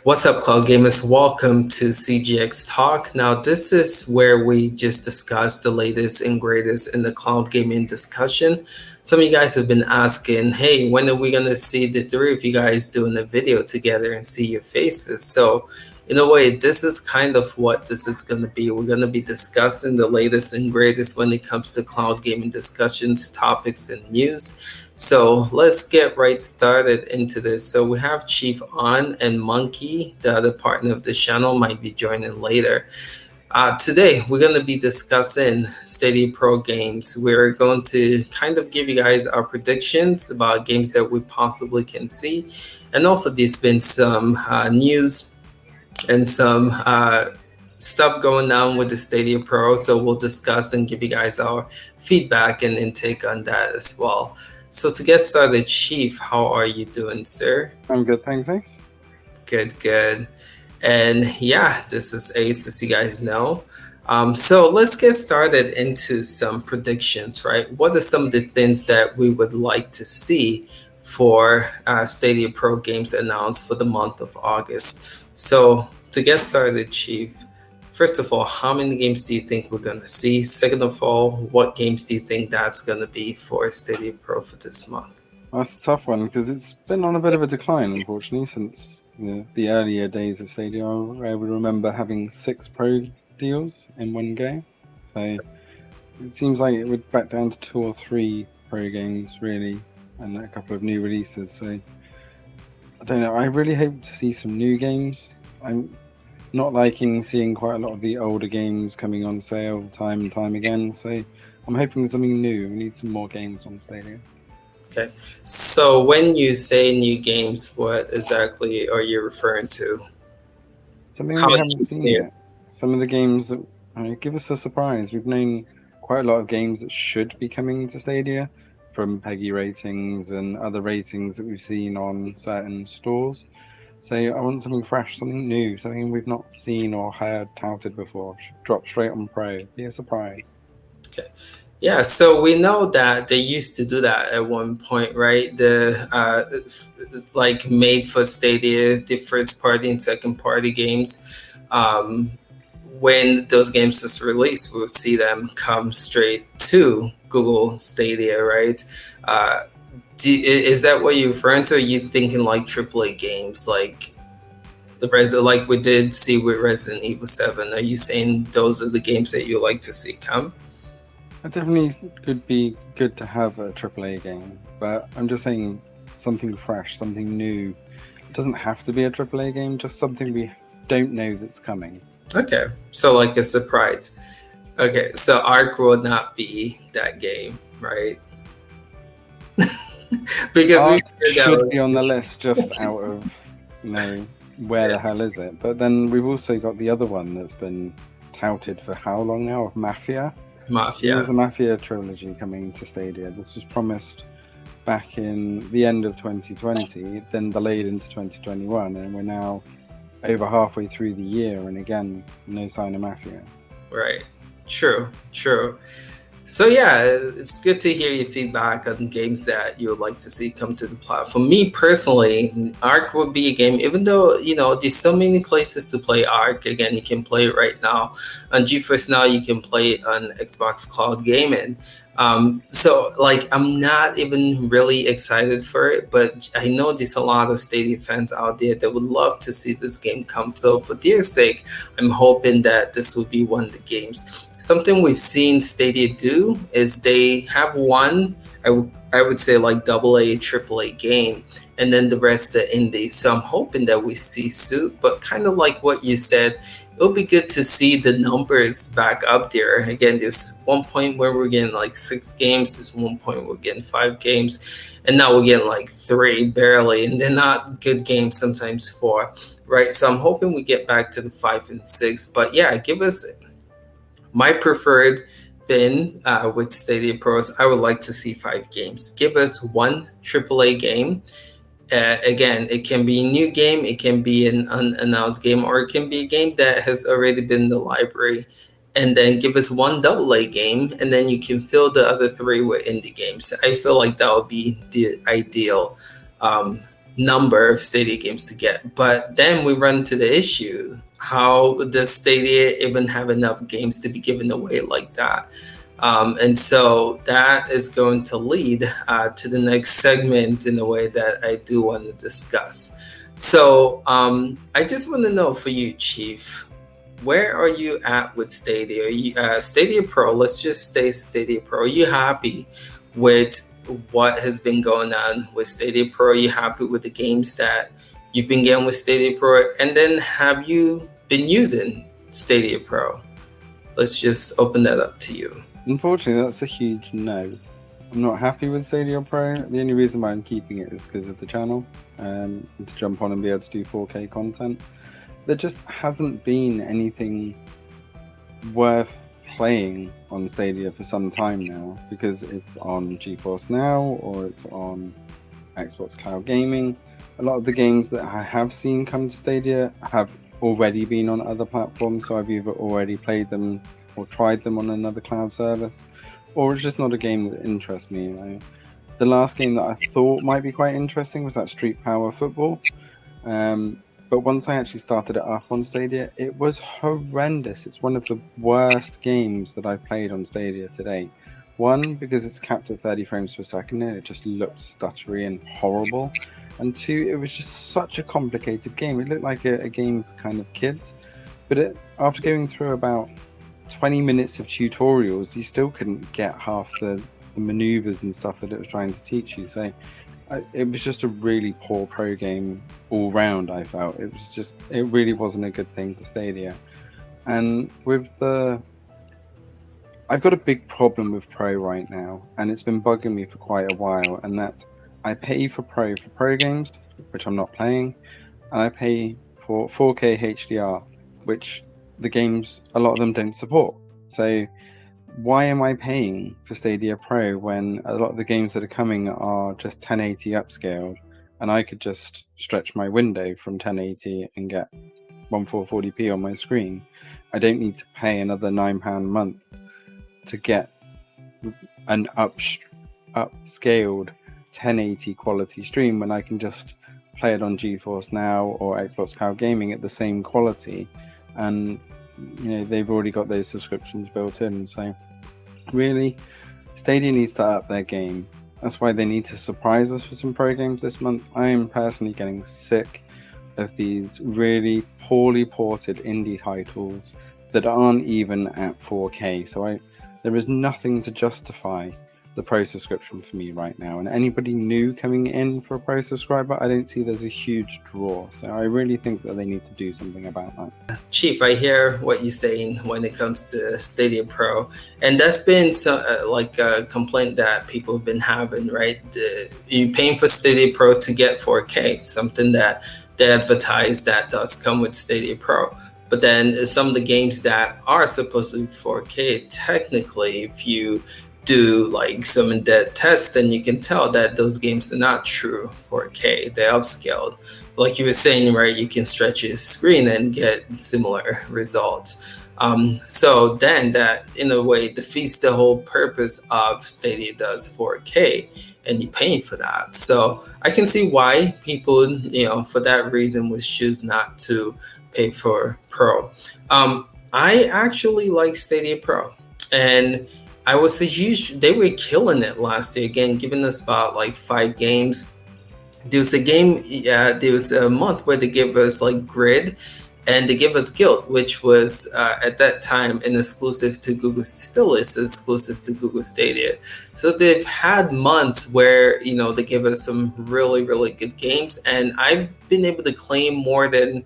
What's up, Cloud Gamers? Welcome to CGX Talk. Now, this is where we just discuss the latest and greatest in the cloud gaming discussion. Some of you guys have been asking, hey, when are we going to see the three of you guys doing a video together and see your faces? So, in a way, this is kind of what this is going to be. We're going to be discussing the latest and greatest when it comes to cloud gaming discussions, topics, and news. So let's get right started into this. So we have Chief on, and Monkey, the other partner of the channel, might be joining later. Today, we're going to be discussing Stadia Pro games. We're going to kind of give you guys our predictions about games that we possibly can see. And also, there's been some news and some stuff going on with the Stadia Pro. So we'll discuss and give you guys our feedback and intake on that as well. So to get started, Chief, how are you doing, sir? I'm good, thanks. Good. And yeah, this is Ace, as you guys know. So let's get started into some predictions, right? What are some of the things that we would like to see for Stadia Pro games announced for the month of August? So to get started, Chief, first of all, how many games do you think we're going to see? Second of all, what games do you think that's going to be for Stadia Pro for this month? That's a tough one because it's been on a bit of a decline, unfortunately, since the earlier days of Stadia. I would remember having 6 Pro deals in one game. So it seems like it would back down to 2 or 3 Pro games, really, and a couple of new releases. So I don't know. I really hope to see some new games. I'm not liking seeing quite a lot of the older games coming on sale time and time again. So I'm hoping for something new. We need some more games on Stadia. Okay, so when you say new games, what exactly are you referring to? Something we haven't seen yet. Some of the games that give us a surprise. We've known quite a lot of games that should be coming to Stadia from PEGI ratings and other ratings that we've seen on certain stores. So I want something fresh, something new, something we've not seen or heard touted before. Should drop straight on Pro. Be a surprise. Okay. Yeah, so we know that they used to do that at one point, right? The like made for Stadia, the first party and second party games. When those games was released, we would see them come straight to Google Stadia, right? Is that what you're referring to? Are you thinking like AAA games, like like we did see with Resident Evil 7? Are you saying those are the games that you like to see come? It definitely could be good to have a AAA game, but I'm just saying something fresh, something new. It doesn't have to be a AAA game, just something we don't know that's coming. Okay, so like a surprise. Okay, so Ark will not be that game, right? Because Ark should be on the list just out of, where the hell is it? But then we've also got the other one that's been touted for how long now, of Mafia. There's a Mafia trilogy coming to Stadia. This was promised back in the end of 2020, then delayed into 2021, and we're now over halfway through the year, and again, no sign of Mafia. Right. True. So yeah, it's good to hear your feedback on games that you would like to see come to the platform. For me personally, Ark would be a game, even though, there's so many places to play Ark. Again, you can play it right now on GeForce Now, you can play it on Xbox Cloud Gaming. So like, I'm not even really excited for it, but I know there's a lot of Stadia fans out there that would love to see this game come. So for their sake, I'm hoping that this will be one of the games. Something we've seen Stadia do is they have one, I would say like AA, AAA game, and then the rest are indie. So I'm hoping that we see suit, but kind of like what you said, it'll be good to see the numbers back up there. Again, there's one point where we're getting like 6 games, there's one point we're getting 5 games, and now we're getting like 3 barely, and they're not good games, sometimes 4, right? So I'm hoping we get back to the 5 and 6. But yeah, give us my preferred thing with Stadia Pros. I would like to see 5 games. Give us one AAA game. Again, it can be a new game, it can be an unannounced game, or it can be a game that has already been in the library. And then give us one AA game, and then you can fill the other 3 with indie games. I feel like that would be the ideal number of Stadia games to get. But then we run into the issue: how does Stadia even have enough games to be given away like that? And so that is going to lead to the next segment in a way that I do want to discuss. So I just want to know for you, Chief, where are you at with Stadia? Stadia Pro, let's just stay Stadia Pro. Are you happy with what has been going on with Stadia Pro? Are you happy with the games that you've been getting with Stadia Pro? And then have you been using Stadia Pro? Let's just open that up to you. Unfortunately, that's a huge no. I'm not happy with Stadia Pro. The only reason why I'm keeping it is because of the channel, and to jump on and be able to do 4K content. There just hasn't been anything worth playing on Stadia for some time now, because it's on GeForce Now or it's on Xbox Cloud Gaming. A lot of the games that I have seen come to Stadia have already been on other platforms, so I've either already played them or tried them on another cloud service, or it's just not a game that interests me. The last game that I thought might be quite interesting was that Street Power Football, but once I actually started it up on Stadia, it was horrendous. It's one of the worst games that I've played on Stadia to date. One, because it's capped at 30 frames per second and it just looked stuttery and horrible. And two, it was just such a complicated game. It looked like a game for kind of kids. But after going through about 20 minutes of tutorials, you still couldn't get half the maneuvers and stuff that it was trying to teach you. So it was just a really poor pro game all round, I felt. It really wasn't a good thing for Stadia. And I've got a big problem with Pro right now, and it's been bugging me for quite a while, and that's I pay for Pro games, which I'm not playing, and I pay for 4K HDR, which the games, a lot of them don't support. So why am I paying for Stadia Pro when a lot of the games that are coming are just 1080 upscaled, and I could just stretch my window from 1080 and get 1440p on my screen? I don't need to pay another £9 a month to get an upscaled 1080 quality stream when I can just play it on GeForce Now or Xbox Cloud Gaming at the same quality. And they've already got those subscriptions built in. So really, Stadia needs to up their game. That's why they need to surprise us with some pro games this month. I am personally getting sick of these really poorly ported indie titles that aren't even at 4K. So there is nothing to justify the pro subscription for me right now, and anybody new coming in for a pro subscriber, I don't see there's a huge draw. So I really think that they need to do something about that. Chief, I hear what you're saying when it comes to Stadia Pro, and that's been like a complaint that people have been having, right? You're paying for Stadia Pro to get 4K, something that they advertise that does come with Stadia Pro. But then some of the games that are supposed to be 4K, technically, if you do like some in-depth tests, then you can tell that those games are not true 4K. They're upscaled. Like you were saying, right? You can stretch your screen and get similar results. So then that, in a way, defeats the whole purpose of Stadia does 4K, and you're paying for that. So I can see why people, for that reason, would choose not to pay for Pro. I actually like Stadia Pro, and I was they were killing it last year, again, giving us about like 5 games. There was a month where they gave us like Grid, and they gave us Guild, which was at that time an exclusive to Google, still is exclusive to Google Stadia. So they've had months where, they give us some really, really good games, and I've been able to claim more than,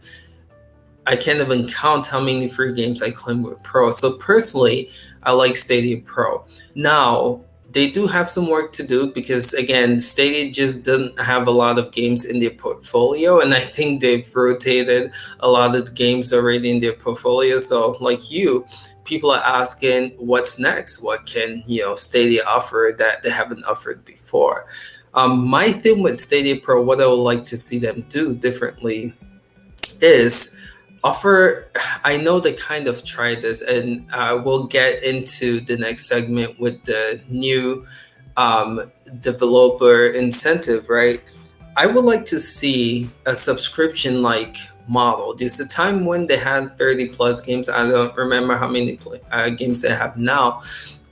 I can't even count how many free games I claim with Pro. So personally, I like Stadia Pro. Now, they do have some work to do because, again, Stadia just doesn't have a lot of games in their portfolio. And I think they've rotated a lot of the games already in their portfolio. So like people are asking, what's next? What can, Stadia offer that they haven't offered before? My thing with Stadia Pro, what I would like to see them do differently is offer, I know they kind of tried this, and we'll get into the next segment with the new developer incentive, right? I would like to see a subscription like model. There's a time when they had 30 plus games. I don't remember how many games they have now.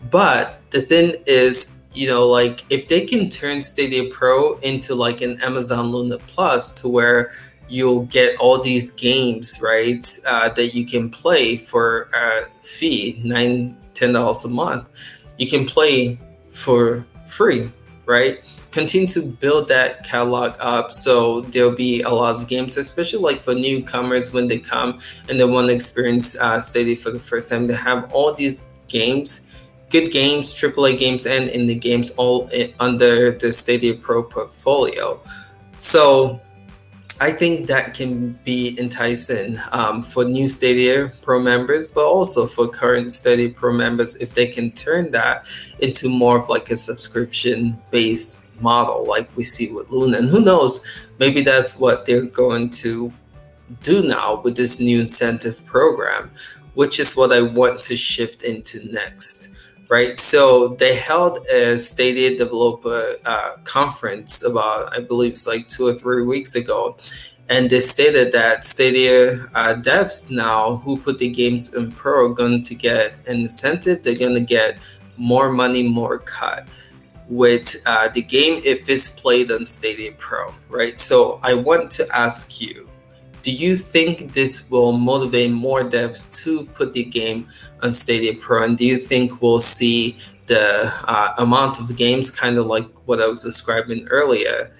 But the thing is, like if they can turn Stadia Pro into like an Amazon Luna Plus to where you'll get all these games, right, that you can play for a fee, $10 a month. You can play for free, right? Continue to build that catalog up so there'll be a lot of games, especially like for newcomers when they come and they want to experience Stadia for the first time. They have all these games, good games, AAA games, and indie games all under the Stadia Pro portfolio. So I think that can be enticing for new Stadia Pro members, but also for current Stadia Pro members if they can turn that into more of like a subscription-based model like we see with Luna. And who knows, maybe that's what they're going to do now with this new incentive program, which is what I want to shift into next. Right, so they held a Stadia developer conference about, I believe it's like 2 or 3 weeks ago, and they stated that Stadia devs now who put the games in Pro are going to get an incentive. They're going to get more money, more cut with the game if it's played on Stadia Pro, right? So I want to ask you, do you think this will motivate more devs to put the game on Stadia Pro? And do you think we'll see the amount of games, kind of like what I was describing earlier,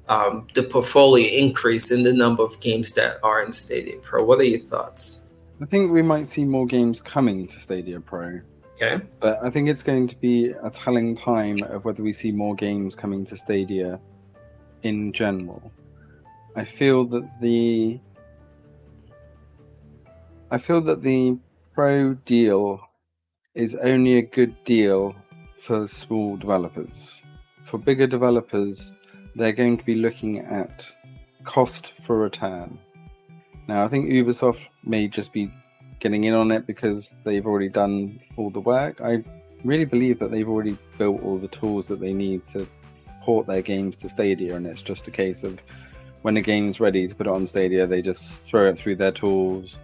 the portfolio increase in the number of games that are in Stadia Pro? What are your thoughts? I think we might see more games coming to Stadia Pro. Okay. But I think it's going to be a telling time of whether we see more games coming to Stadia in general. I feel that the Pro deal is only a good deal for small developers. For bigger developers, they're going to be looking at cost for return. Now, I think Ubisoft may just be getting in on it because they've already done all the work. I really believe that they've already built all the tools that they need to port their games to Stadia, and it's just a case of when a game's ready to put it on Stadia, they just throw it through their tools,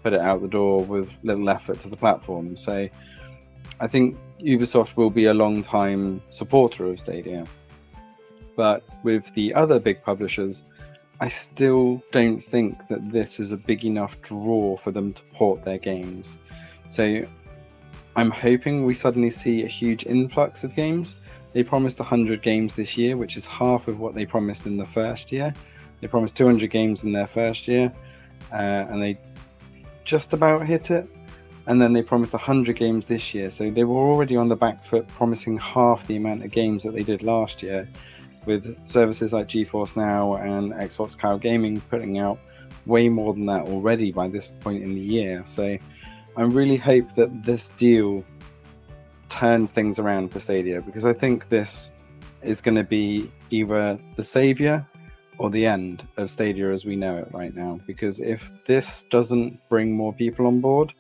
put it out the door with little effort to the platform. So I think Ubisoft will be a long time supporter of Stadia. But with the other big publishers, I still don't think that this is a big enough draw for them to port their games. So I'm hoping we suddenly see a huge influx of games. They promised 100 games this year, which is half of what they promised in the first year. They promised 200 games in their first year, and they just about hit it. And then they promised 100 games this year. So they were already on the back foot, promising half the amount of games that they did last year, with services like GeForce Now and Xbox Cloud Gaming putting out way more than that already by this point in the year. So I really hope that this deal turns things around for Stadia, because I think this is going to be either the savior or the end of Stadia as we know it right now. Because if this doesn't bring more people on board,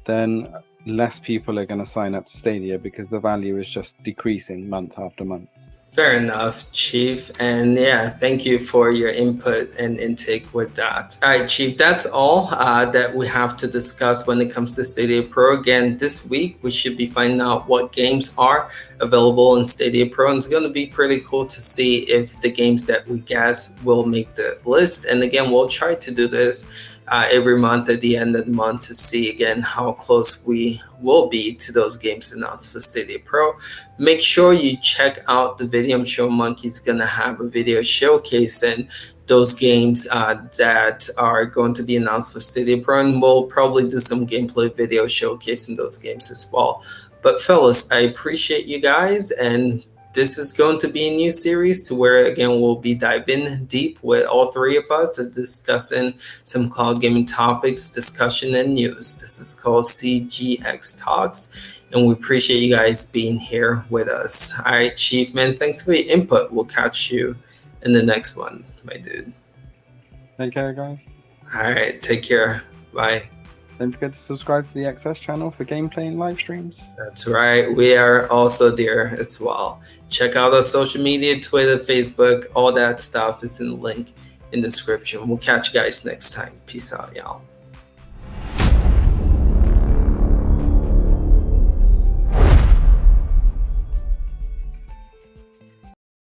then less people are going to sign up to Stadia because the value is just decreasing month after month. Fair enough, Chief. And yeah, thank you for your input and intake with that. All right, Chief, that's all that we have to discuss when it comes to Stadia Pro. Again, this week, we should be finding out what games are available in Stadia Pro. And it's going to be pretty cool to see if the games that we guess will make the list. And again, we'll try to do this every month at the end of the month to see again how close we will be to those games announced for Stadia Pro. Make sure you check out the video. I'm sure Monkey's gonna have a video showcasing those games that are going to be announced for Stadia Pro, and we'll probably do some gameplay video showcasing those games as well. But fellas, I appreciate you guys, and this is going to be a new series to where, again, we'll be diving deep with all three of us and discussing some cloud gaming topics, discussion, and news. This is called CGX Talks, and we appreciate you guys being here with us. All right, Chief, man, thanks for your input. We'll catch you in the next one, my dude. Take care, guys. All right, take care. Bye. Don't forget to subscribe to the XS channel for gameplay and live streams. That's right. We are also there as well. Check out our social media, Twitter, Facebook, all that stuff is in the link in the description. We'll catch you guys next time. Peace out, y'all.